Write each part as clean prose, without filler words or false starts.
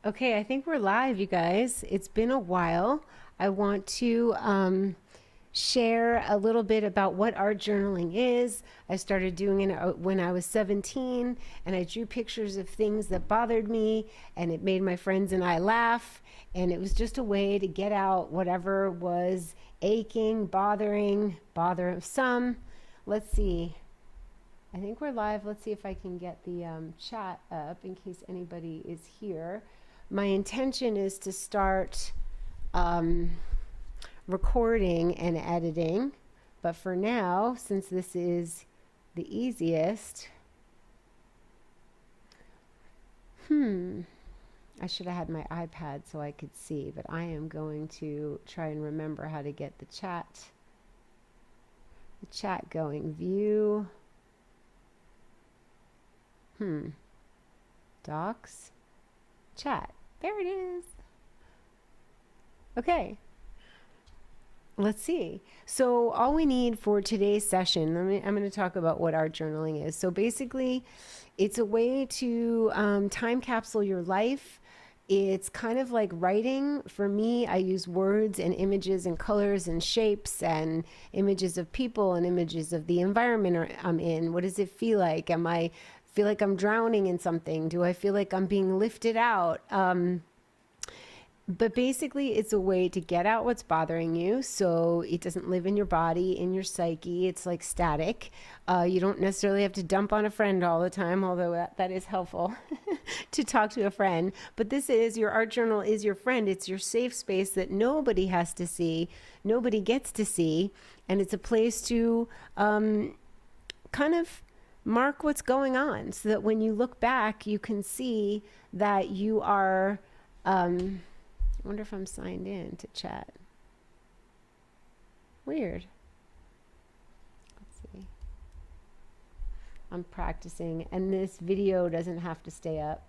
Okay, I think we're live, you guys. It's been a while. I want to share a little bit about what art journaling is. I started doing it when I was 17, and I drew pictures of things that bothered me, and it made my friends and I laugh. And it was just a way to get out whatever was aching, bother some. Let's see. I think we're live. Let's see if I can get the chat up in case anybody is here. My intention is to start recording and editing, but for now, since this is the easiest, I should have had my iPad so I could see, but I am going to try and remember how to get the chat going. View, docs, chat. There it is. Okay. Let's see. So all we need for today's session, I'm going to talk about what art journaling is. So basically, it's a way to time capsule your life. It's kind of like writing. For me, I use words and images and colors and shapes and images of people and images of the environment I'm in. What does it feel like? Feel like I'm drowning in something? Do I feel like I'm being lifted out? But basically, it's a way to get out what's bothering you so it doesn't live in your body, in your psyche. It's like static. You don't necessarily have to dump on a friend all the time, although that is helpful to talk to a friend. But this is your art journal is your friend. It's your safe space that nobody has to see, nobody gets to see. And it's a place to kind of mark what's going on so that when you look back, you can see that you are... I wonder if I'm signed in to chat. Weird. Let's see. I'm practicing, and this video doesn't have to stay up.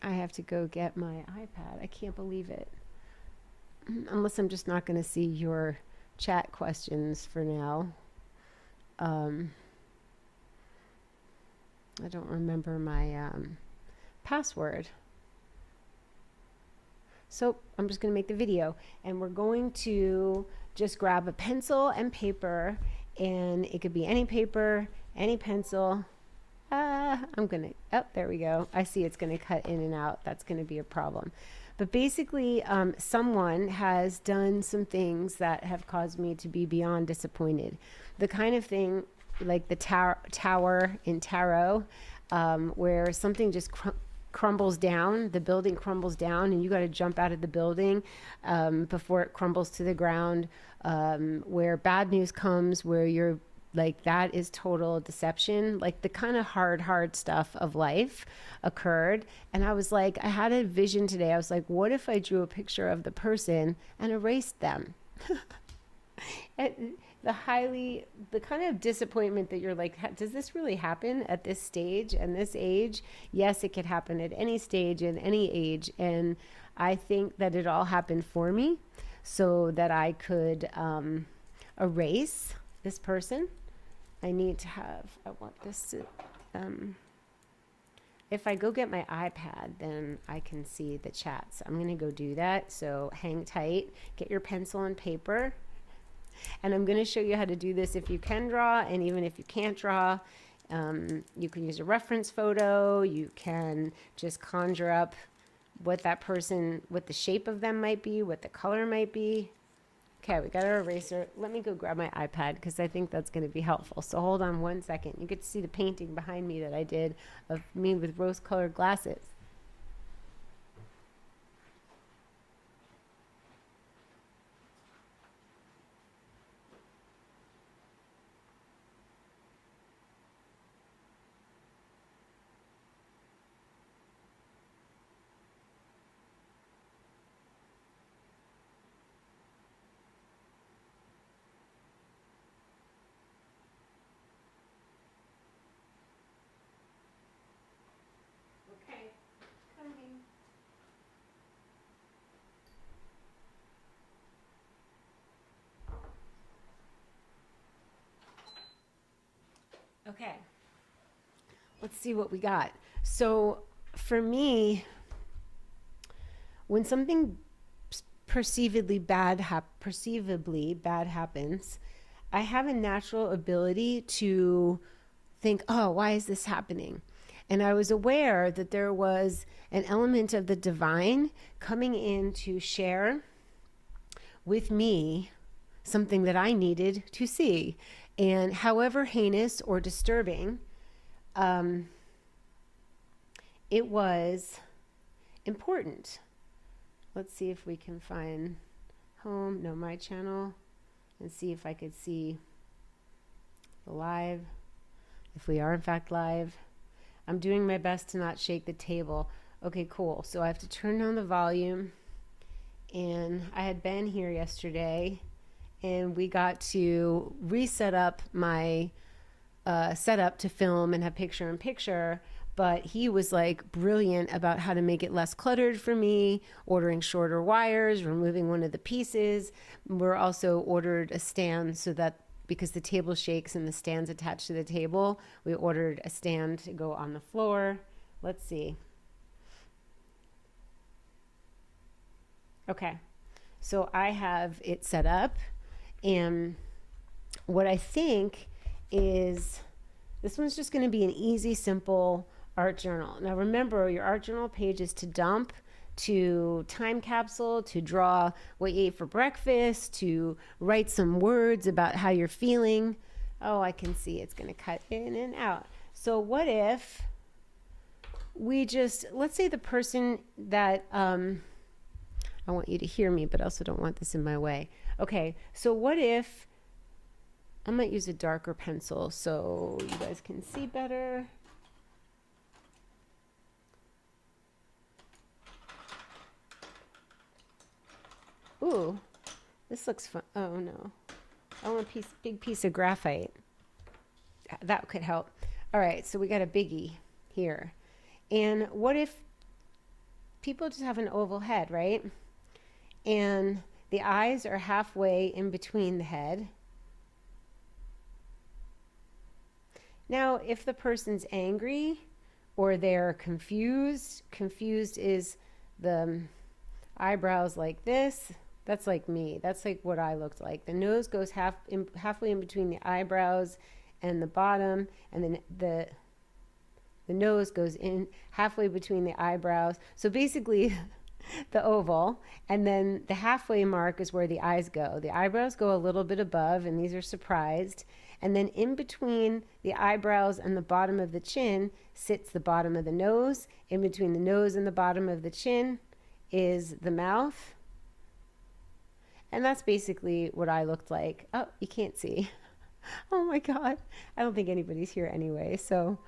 I have to go get my iPad. I can't believe it. Unless I'm just not going to see your chat questions for now. I don't remember my password. So I'm just going to make the video, and we're going to just grab a pencil and paper, and it could be any paper, any pencil. I'm going to, oh, there we go. I see it's going to cut in and out. That's going to be a problem. But basically, someone has done some things that have caused me to be beyond disappointed. The kind of thing like the tower in tarot, where something just crumbles down, the building crumbles down, and you got to jump out of the building before it crumbles to the ground, where bad news comes, where you're like, that is total deception. Like the kind of hard stuff of life occurred. And I was like, I had a vision today. I was like, what if I drew a picture of the person and erased them? The kind of disappointment that you're like, does this really happen at this stage and this age? Yes, it could happen at any stage and any age. And I think that it all happened for me so that I could erase this person. I want this to, if I go get my iPad, then I can see the chat. So I'm going to go do that. So hang tight, get your pencil and paper. And I'm going to show you how to do this if you can draw, and even if you can't draw. You can use a reference photo. You can just conjure up what that person, what the shape of them might be, what the color might be. Okay, we got our eraser. Let me go grab my iPad because I think that's going to be helpful. So hold on one second. You get to see the painting behind me that I did of me with rose-colored glasses. Okay. Okay. Let's see what we got. So for me, when something perceivably bad happens, I have a natural ability to think, oh, why is this happening? And I was aware that there was an element of the divine coming in to share with me something that I needed to see. And however heinous or disturbing, it was important. Let's see if we can find home, no, my channel, and see if I could see the live, if we are in fact live. I'm doing my best to not shake the table. Okay, cool. So I have to turn down the volume. And I had been here yesterday, and we got to reset up my setup to film and have picture-in-picture. But he was like brilliant about how to make it less cluttered for me, ordering shorter wires, removing one of the pieces. We're also ordered a stand so that because the table shakes and the stand's attached to the table, we ordered a stand to go on the floor. Let's see. Okay, so I have it set up, and what I think is this one's just going to be an easy, simple art journal. Now remember, your art journal page is to dump, to time capsule, to draw what you ate for breakfast, to write some words about how you're feeling. Oh, I can see it's going to cut in and out. So what if we just, let's say the person that, I want you to hear me, but I also don't want this in my way. Okay, so what if, I might use a darker pencil so you guys can see better. Ooh, this looks fun. Oh no, I want a big piece of graphite. That could help. All right, so we got a biggie here. And what if people just have an oval head, right? And the eyes are halfway in between the head. Now, if the person's angry or they're confused is the eyebrows like this. That's like me. That's like what I looked like. The nose goes halfway in between the eyebrows and the bottom, and then the nose goes in halfway between the eyebrows. So basically the oval, and then the halfway mark is where the eyes go. The eyebrows go a little bit above, and these are surprised. And then in between the eyebrows and the bottom of the chin sits the bottom of the nose. In between the nose and the bottom of the chin is the mouth. And that's basically what I looked like. Oh, you can't see. Oh my God. I don't think anybody's here anyway, so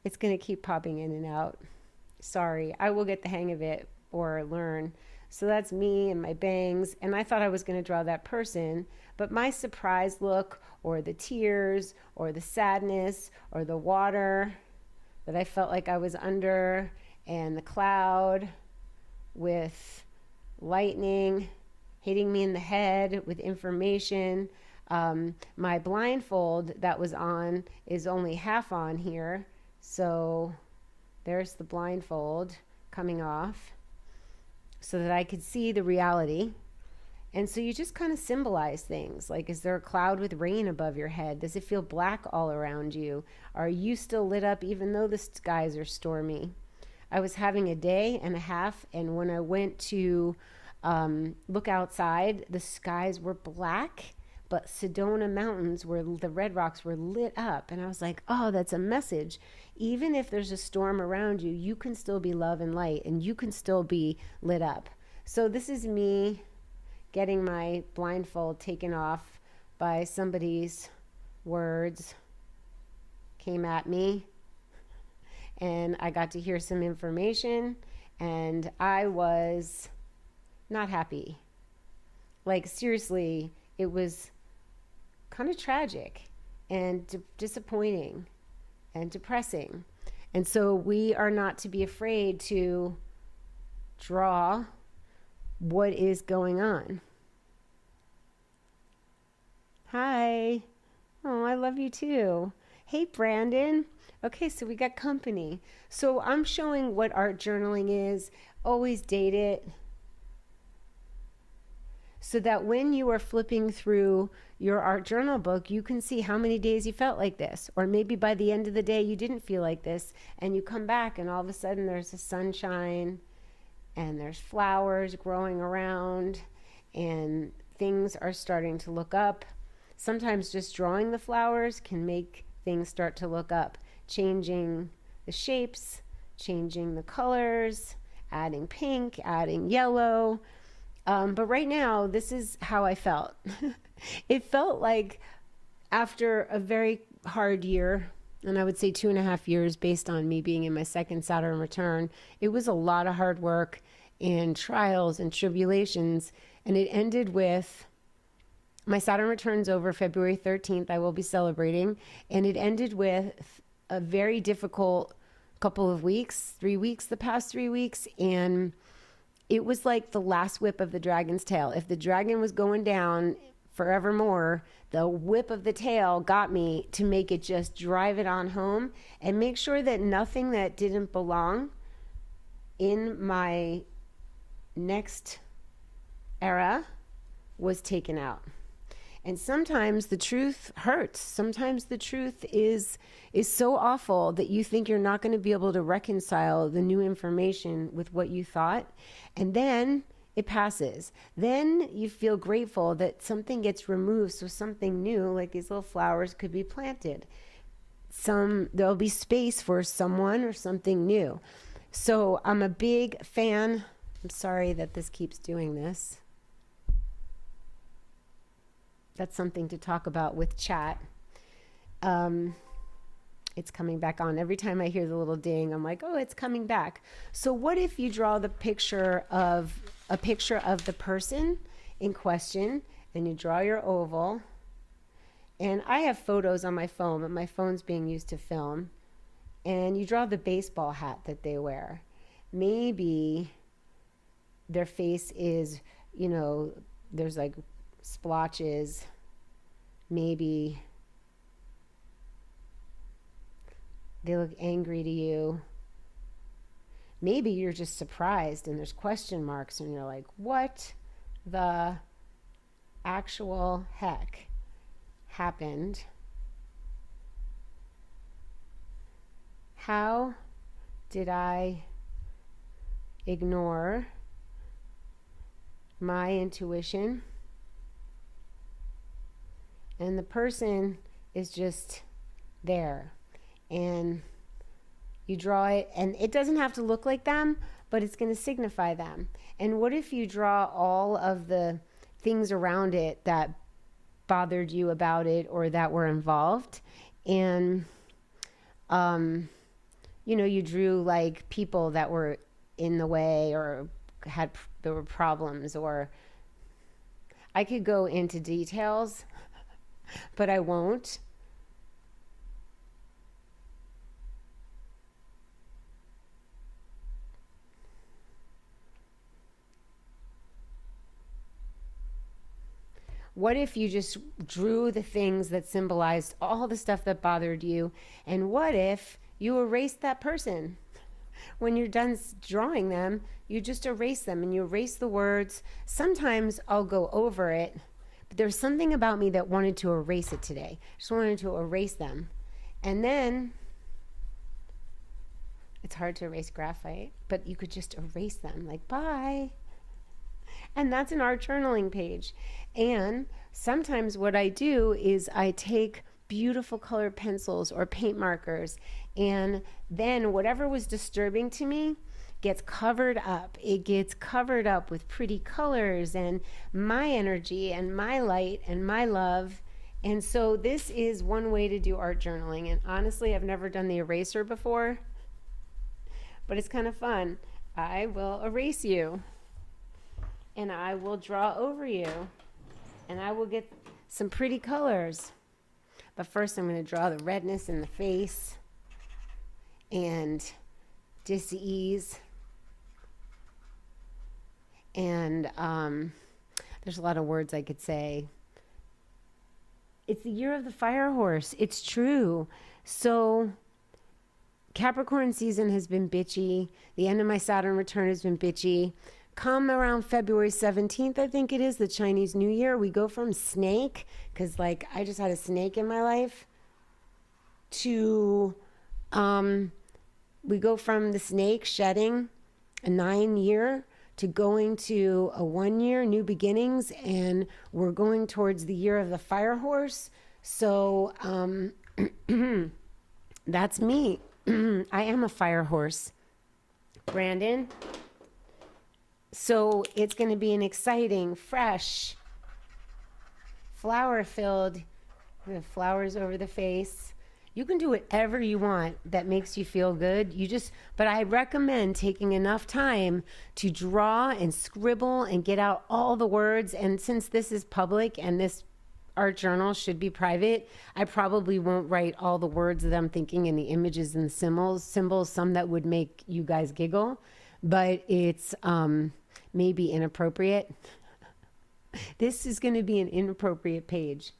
it's going to keep popping in and out. Sorry. I will get the hang of it or learn. So that's me and my bangs. And I thought I was going to draw that person, but my surprise look or the tears or the sadness or the water that I felt like I was under and the cloud with lightning hitting me in the head with information. My blindfold that was on is only half on here. So there's the blindfold coming off so that I could see the reality. And so you just kind of symbolize things like, is there a cloud with rain above your head? Does it feel black all around you? Are you still lit up even though the skies are stormy? I was having a day and a half, and when I went to look outside, the skies were black, but Sedona Mountains, where the red rocks were lit up. And I was like, oh, that's a message. Even if there's a storm around you, you can still be love and light, and you can still be lit up. So this is me getting my blindfold taken off by somebody's words came at me, and I got to hear some information, and I was not happy. Like, seriously, it was kind of tragic and disappointing and depressing. And so we are not to be afraid to draw what is going on. Hi. Oh, I love you too. Hey, Brandon. Okay, so we got company. So I'm showing what art journaling is. Always date it so that when you are flipping through your art journal book, you can see how many days you felt like this. Or maybe by the end of the day, you didn't feel like this. And you come back, and all of a sudden, there's the sunshine, and there's flowers growing around, and things are starting to look up. Sometimes just drawing the flowers can make things start to look up, changing the shapes, changing the colors, adding pink, adding yellow. But right now, this is how I felt. It felt like after a very hard year, and I would say 2.5 years based on me being in my second Saturn return, it was a lot of hard work and trials and tribulations. And it ended with my Saturn returns over February 13th. I will be celebrating. And it ended with a very difficult couple of weeks, 3 weeks, the past 3 weeks. And it was like the last whip of the dragon's tail. If the dragon was going down forevermore, the whip of the tail got me to make it just drive it on home and make sure that nothing that didn't belong in my next era was taken out. And sometimes the truth hurts. Sometimes the truth is so awful that you think you're not going to be able to reconcile the new information with what you thought. And then it passes. Then you feel grateful that something gets removed so something new, like these little flowers, could be planted. There'll be space for someone or something new. So I'm a big fan. I'm sorry that this keeps doing this. That's something to talk about with chat. It's coming back on. Every time I hear the little ding, I'm like, oh, it's coming back. So what if you draw a picture of the person in question, and you draw your oval? And I have photos on my phone, but my phone's being used to film. And you draw the baseball hat that they wear. Maybe their face is, there's like splotches. Maybe they look angry to you. Maybe you're just surprised and there's question marks and you're like, what the actual heck happened? How did I ignore my intuition? And the person is just there. And you draw it, and it doesn't have to look like them, but it's going to signify them. And what if you draw all of the things around it that bothered you about it or that were involved? And, you drew like people that were in the way or there were problems, or I could go into details, but I won't. What if you just drew the things that symbolized all the stuff that bothered you? And what if you erased that person? When you're done drawing them, you just erase them and you erase the words. Sometimes I'll go over it, but there's something about me that wanted to erase it today. Just wanted to erase them. And then it's hard to erase graphite, but you could just erase them, like, bye. And that's an art journaling page. And sometimes what I do is I take beautiful colored pencils or paint markers, and then whatever was disturbing to me gets covered up. It gets covered up with pretty colors and my energy and my light and my love. And so this is one way to do art journaling. And honestly, I've never done the eraser before, but it's kind of fun. I will erase you, and I will draw over you, and I will get some pretty colors. But first I'm going to draw the redness in the face and dis-ease. And there's a lot of words I could say. It's the year of the fire horse. It's true. So Capricorn season has been bitchy. The end of my Saturn return has been bitchy. Come around February 17th, I think it is, the Chinese New Year, we go from snake, because like I just had a snake in my life, to we go from the snake shedding a 9-year to going to a 1-year, new beginnings, and we're going towards the year of the fire horse. So that's me. I am a fire horse, Brandon. So it's going to be an exciting, fresh, flower-filled, flowers over the face. You can do whatever you want that makes you feel good. But I recommend taking enough time to draw and scribble and get out all the words. And since this is public and this art journal should be private, I probably won't write all the words that I'm thinking and the images and the symbols, some that would make you guys giggle, but it's maybe inappropriate. This is going to be an inappropriate page.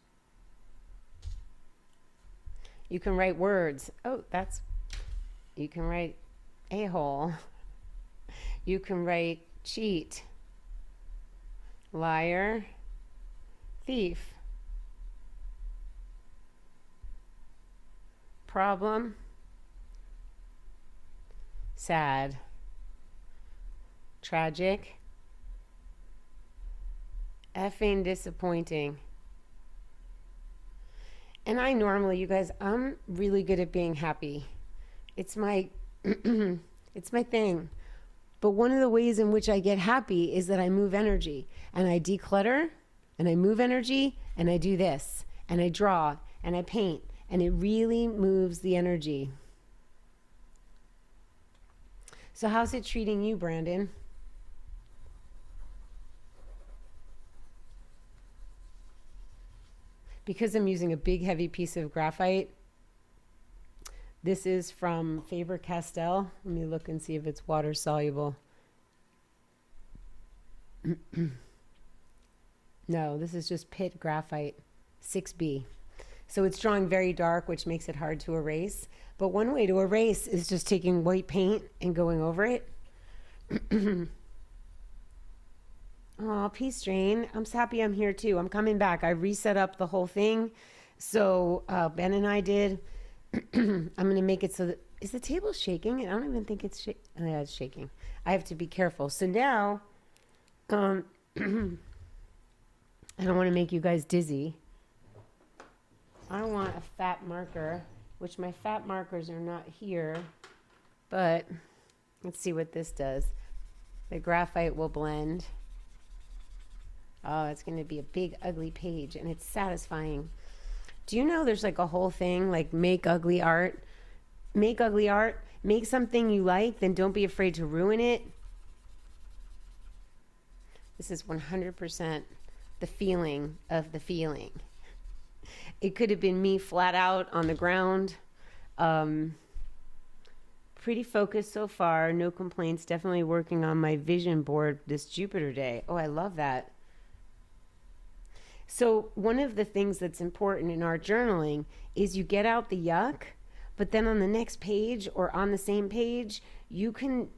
You can write words. You can write a-hole. You can write cheat, liar, thief, problem, sad, tragic, effing disappointing. And I normally, you guys, I'm really good at being happy. It's my it's my thing. But one of the ways in which I get happy is that I move energy, and I declutter, and I move energy, and I do this, and I draw, and I paint, and it really moves the energy. So how's it treating you, Brandon? Because I'm using a big heavy piece of graphite, this is from Faber-Castell. Let me look and see if it's water soluble. No, this is just pit graphite, 6B. So it's drawing very dark, which makes it hard to erase. But one way to erase is just taking white paint and going over it. Oh, peace, Jane. I'm so happy I'm here too. I'm coming back. I reset up the whole thing. So Ben and I did. I'm going to make it so that, is the table shaking? I don't even think it's shaking. Oh, yeah, it's shaking. I have to be careful. So now, I don't want to make you guys dizzy. I want a fat marker, which my fat markers are not here. But let's see what this does. The graphite will blend. Oh, it's going to be a big, ugly page, and it's satisfying. Do you know there's like a whole thing, like make ugly art? Make ugly art. Make something you like, then don't be afraid to ruin it. This is 100% the feeling of the feeling. It could have been me flat out on the ground. Pretty focused so far. No complaints. Definitely working on my vision board this Jupiter day. Oh, I love that. So one of the things that's important in our journaling is you get out the yuck, but then on the next page or on the same page, you can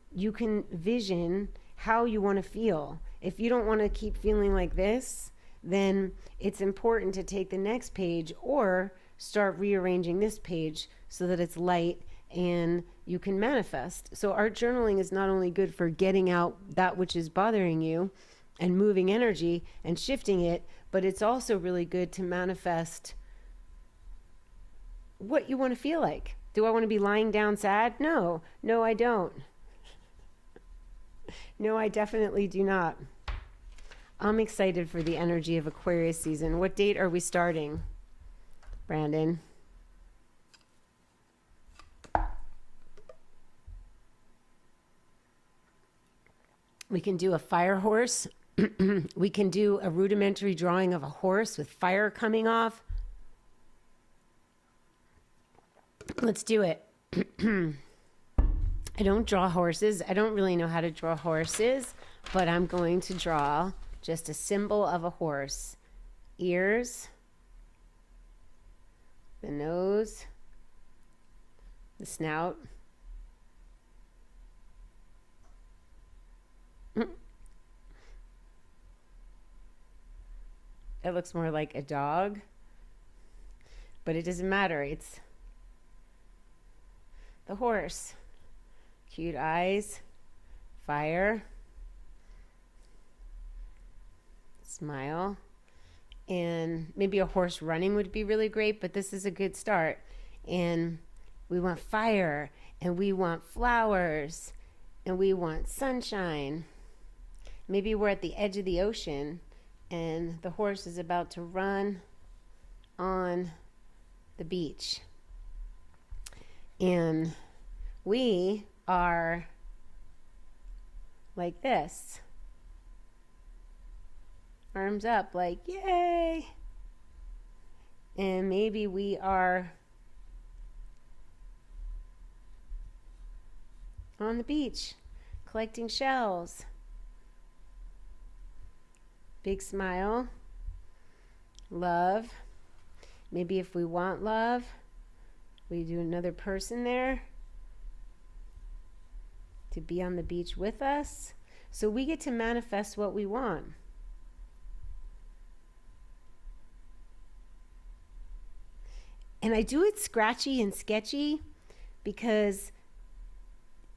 vision how you want to feel. If you don't want to keep feeling like this, then it's important to take the next page or start rearranging this page so that it's light and you can manifest. So our journaling is not only good for getting out that which is bothering you and moving energy and shifting it, but it's also really good to manifest what you want to feel like. Do I want to be lying down sad? No, I don't. No, I definitely do not. I'm excited for the energy of Aquarius season. What date are we starting, Brandon? We can do a fire horse. We can do a rudimentary drawing of a horse with fire coming off. Let's do it. I don't draw horses. I don't really know how to draw horses, but I'm going to draw just a symbol of a horse. Ears, the nose, the snout. It looks more like a dog, but it doesn't matter. It's the horse. Cute eyes, fire, smile, and maybe a horse running would be really great, but this is a good start. And we want fire, and we want flowers, and we want sunshine. Maybe we're at the edge of the ocean and the horse is about to run on the beach. And we are like this. Arms up like, yay! And maybe we are on the beach collecting shells. Big smile. Love. Maybe if we want love, we do another person there to be on the beach with us. So we get to manifest what we want. And I do it scratchy and sketchy because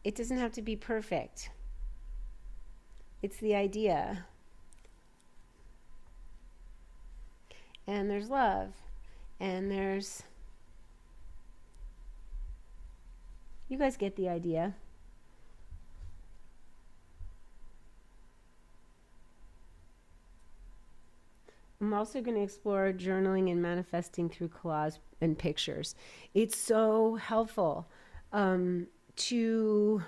it doesn't have to be perfect. It's the idea. And there's love. And there's... You guys get the idea. I'm also going to explore journaling and manifesting through collage and pictures. It's so helpful to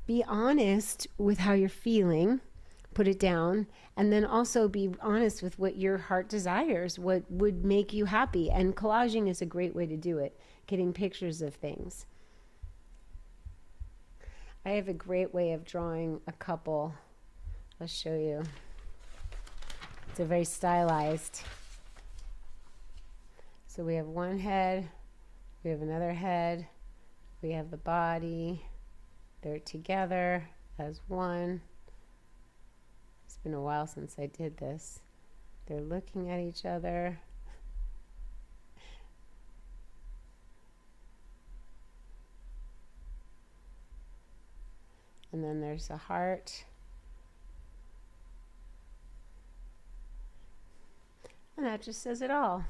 be honest with how you're feeling, put it down, and then also be honest with what your heart desires, what would make you happy. And collaging is a great way to do it, getting pictures of things. I have a great way of drawing a couple. I'll show you. It's a very stylized. So we have one head, we have another head, we have the body. They're together as one. It's been a while since I did this. They're looking at each other. And then there's a heart. And that just says it all.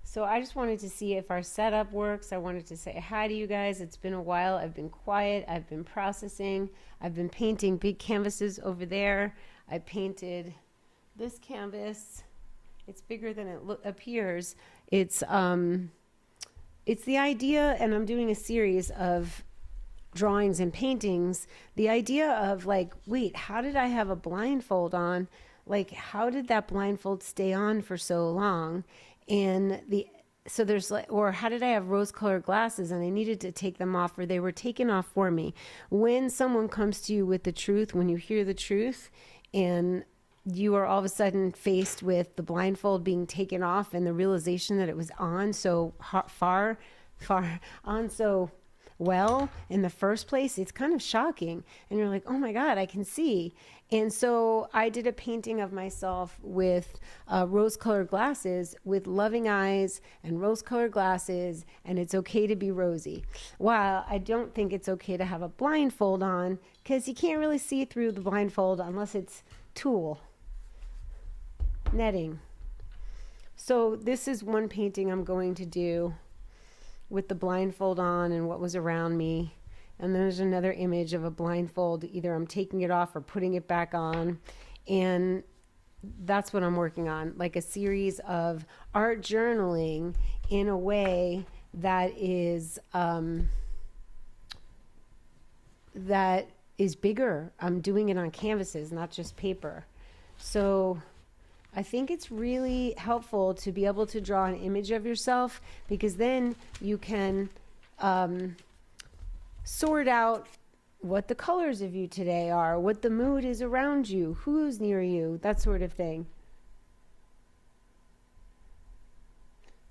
So I just wanted to see if our setup works. I wanted to say hi to you guys. It's been a while. I've been quiet. I've been processing. I've been painting big canvases over there. I painted this canvas. It's bigger than it appears. It's the idea, and I'm doing a series of drawings and paintings. The idea of like, wait, how did I have a blindfold on? Like, how did that blindfold stay on for so long? And so there's like, or how did I have rose-colored glasses and I needed to take them off, or they were taken off for me? When someone comes to you with the truth, when you hear the truth, and you are all of a sudden faced with the blindfold being taken off and the realization that it was on so far on so well in the first place, it's kind of shocking. And you're like, oh my God, I can see. And so I did a painting of myself with rose-colored glasses, with loving eyes and rose-colored glasses, and it's okay to be rosy. While I don't think it's okay to have a blindfold on, because you can't really see through the blindfold unless it's tulle netting. So this is one painting I'm going to do with the blindfold on and what was around me. And then there's another image of a blindfold. Either I'm taking it off or putting it back on. And that's what I'm working on, like a series of art journaling in a way that is bigger. I'm doing it on canvases, not just paper. So I think it's really helpful to be able to draw an image of yourself, because then you can sort out what the colors of you today are, what the mood is around you, who's near you, that sort of thing.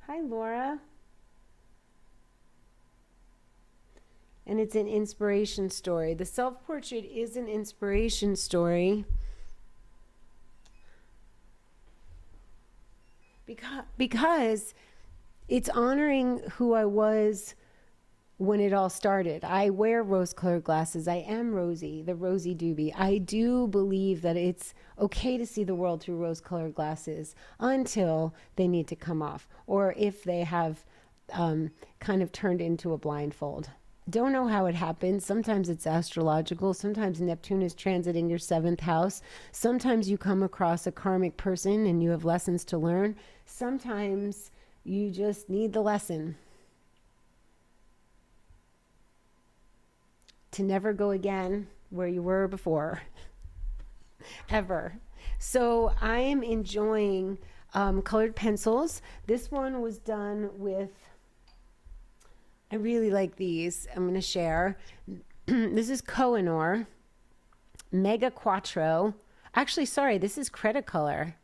Hi, Laura. And it's an inspiration story. The self-portrait is an inspiration story because it's honoring who I was when it all started. I wear rose-colored glasses. I am Rosie, the Rosie Doobie. I do believe that it's okay to see the world through rose-colored glasses until they need to come off, or if they have kind of turned into a blindfold. Don't know how it happens. Sometimes it's astrological. Sometimes Neptune is transiting your 7th house. Sometimes you come across a karmic person and you have lessons to learn. Sometimes you just need the lesson to never go again where you were before, ever. So I am enjoying colored pencils. This one was done with, I really like these. I'm going to share. This is Kohinoor Mega Quattro. Actually, sorry, this is Cretacolor,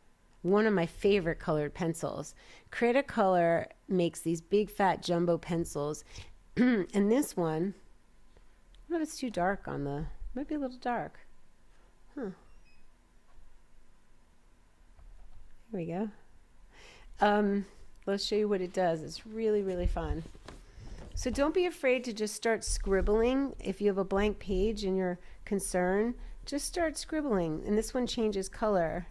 one of my favorite colored pencils. Cretacolor makes these big fat jumbo pencils. And this one, I don't know if it's too dark on the, might be a little dark. Huh. Here we go. Let's show you what it does. It's really, really fun. So don't be afraid to just start scribbling. If you have a blank page and you're concerned, just start scribbling. And this one changes color.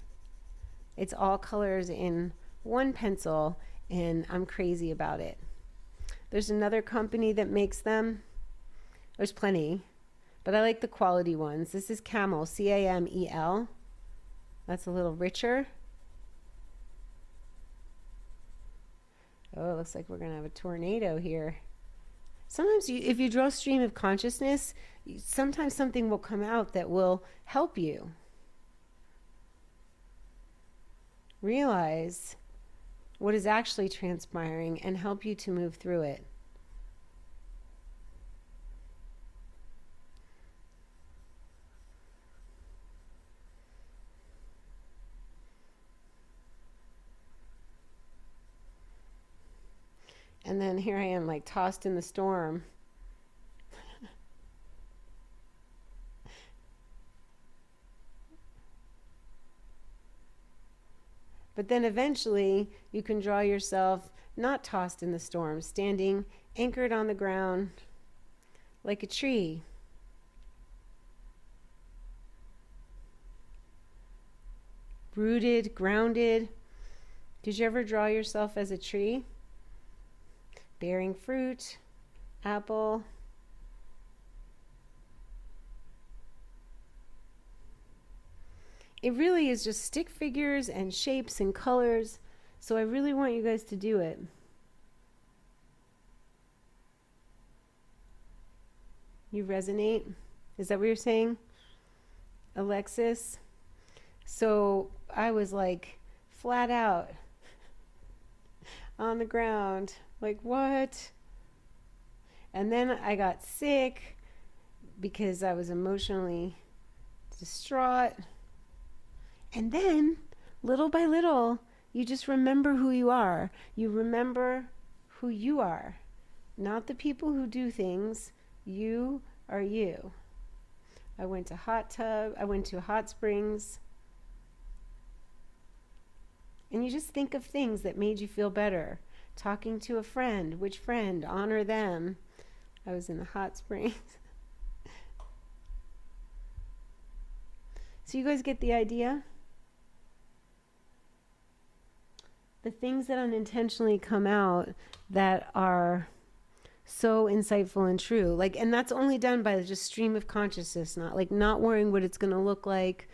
It's all colors in one pencil, and I'm crazy about it. There's another company that makes them. There's plenty, but I like the quality ones. This is Camel, C-A-M-E-L. That's a little richer. Oh, it looks like we're going to have a tornado here. Sometimes if you draw stream of consciousness, sometimes something will come out that will help you realize what is actually transpiring and help you to move through it. And then here I am, like tossed in the storm. But then eventually you can draw yourself not tossed in the storm, standing anchored on the ground like a tree. Rooted, grounded. Did you ever draw yourself as a tree? Bearing fruit, apple. It really is just stick figures and shapes and colors. So I really want you guys to do it. You resonate? Is that what you're saying, Alexis? So I was like flat out on the ground. Like, what? And then I got sick because I was emotionally distraught. And then, little by little, you just remember who you are. You remember who you are. Not the people who do things. You are you. I went to hot springs. And you just think of things that made you feel better. Talking to a friend. Which friend? Honor them. I was in the hot springs. So you guys get the idea? The things that unintentionally come out that are so insightful and true. Like, and that's only done by just stream of consciousness, not worrying what it's going to look like.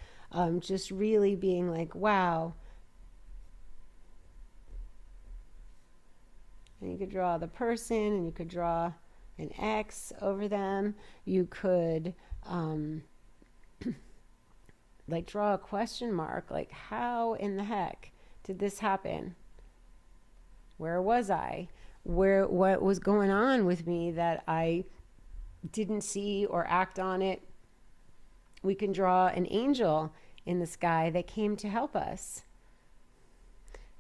Just really being like, wow. And you could draw the person, and you could draw an X over them. You could like draw a question mark, like how in the heck did this happen? Where was I? What was going on with me that I didn't see or act on it? We can draw an angel in the sky that came to help us.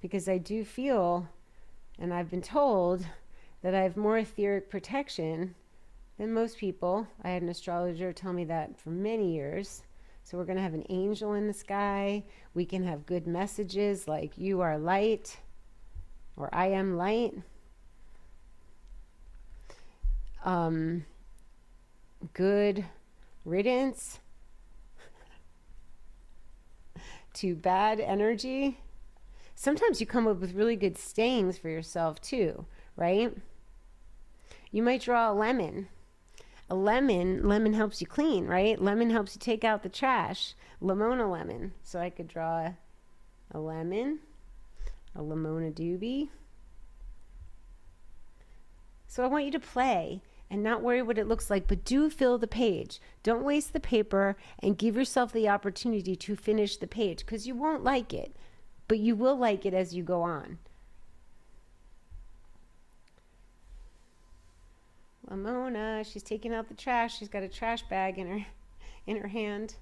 Because I do feel, and I've been told, that I have more etheric protection than most people. I had an astrologer tell me that for many years. So we're going to have an angel in the sky. We can have good messages like "you are light" or "I am light." Good riddance to bad energy. Sometimes you come up with really good sayings for yourself too, right? You might draw a lemon. Lemon helps you clean, right? Lemon helps you take out the trash. Lemona lemon. So I could draw a lemon, a lemona doobie. So I want you to play and not worry what it looks like, but do fill the page. Don't waste the paper, and give yourself the opportunity to finish the page, because you won't like it, but you will like it as you go on. Lamona, she's taking out the trash. She's got a trash bag in her hand.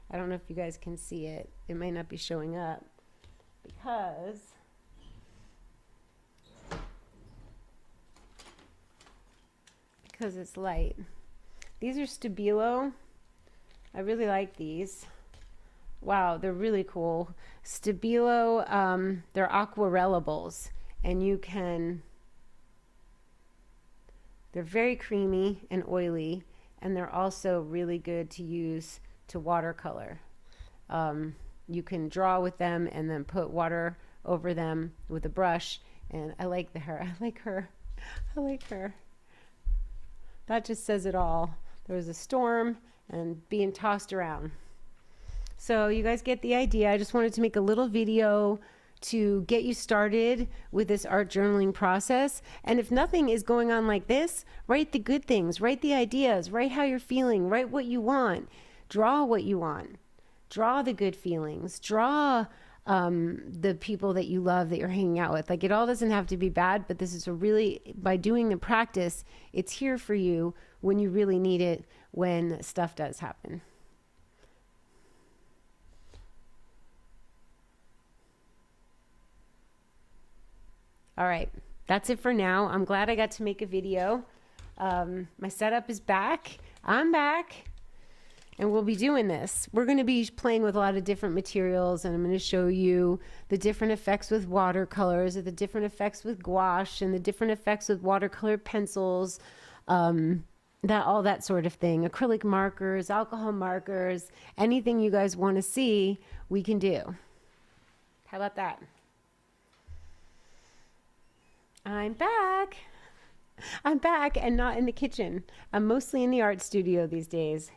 I don't know if you guys can see it. It might not be showing up because it's light. These are Stabilo. I really like these. Wow, they're really cool. Stabilo, they're aquarellables, and they're very creamy and oily, and they're also really good to use to watercolor. You can draw with them and then put water over them with a brush, and I like her. I like her. That just says it all. There was a storm and being tossed around. So you guys get the idea. I just wanted to make a little video to get you started with this art journaling process. And if nothing is going on like this, write the good things, write the ideas, write how you're feeling, write what you want, draw what you want, draw the good feelings, draw the people that you love that you're hanging out with. Like, it all doesn't have to be bad, but this is by doing the practice, it's here for you when you really need it, when stuff does happen. All right, that's it for now. I'm glad I got to make a video. My setup is back. I'm back. And we'll be doing this. We're going to be playing with a lot of different materials, and I'm going to show you the different effects with watercolors, the different effects with gouache, and the different effects with watercolor pencils, all that sort of thing. Acrylic markers, alcohol markers, anything you guys want to see, we can do. How about that? I'm back. I'm back and not in the kitchen. I'm mostly in the art studio these days.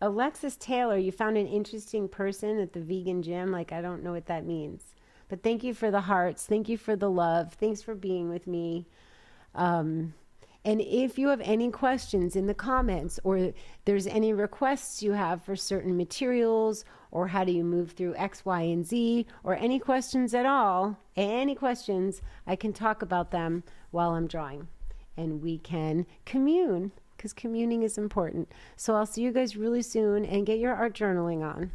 Alexis Taylor, you found an interesting person at the vegan gym. Like, I don't know what that means. But thank you for the hearts. Thank you for the love. Thanks for being with me. And if you have any questions in the comments, or there's any requests you have for certain materials, or how do you move through X, Y, and Z, or any questions at all, any questions, I can talk about them while I'm drawing. And we can commune, because communing is important. So I'll see you guys really soon, and get your art journaling on.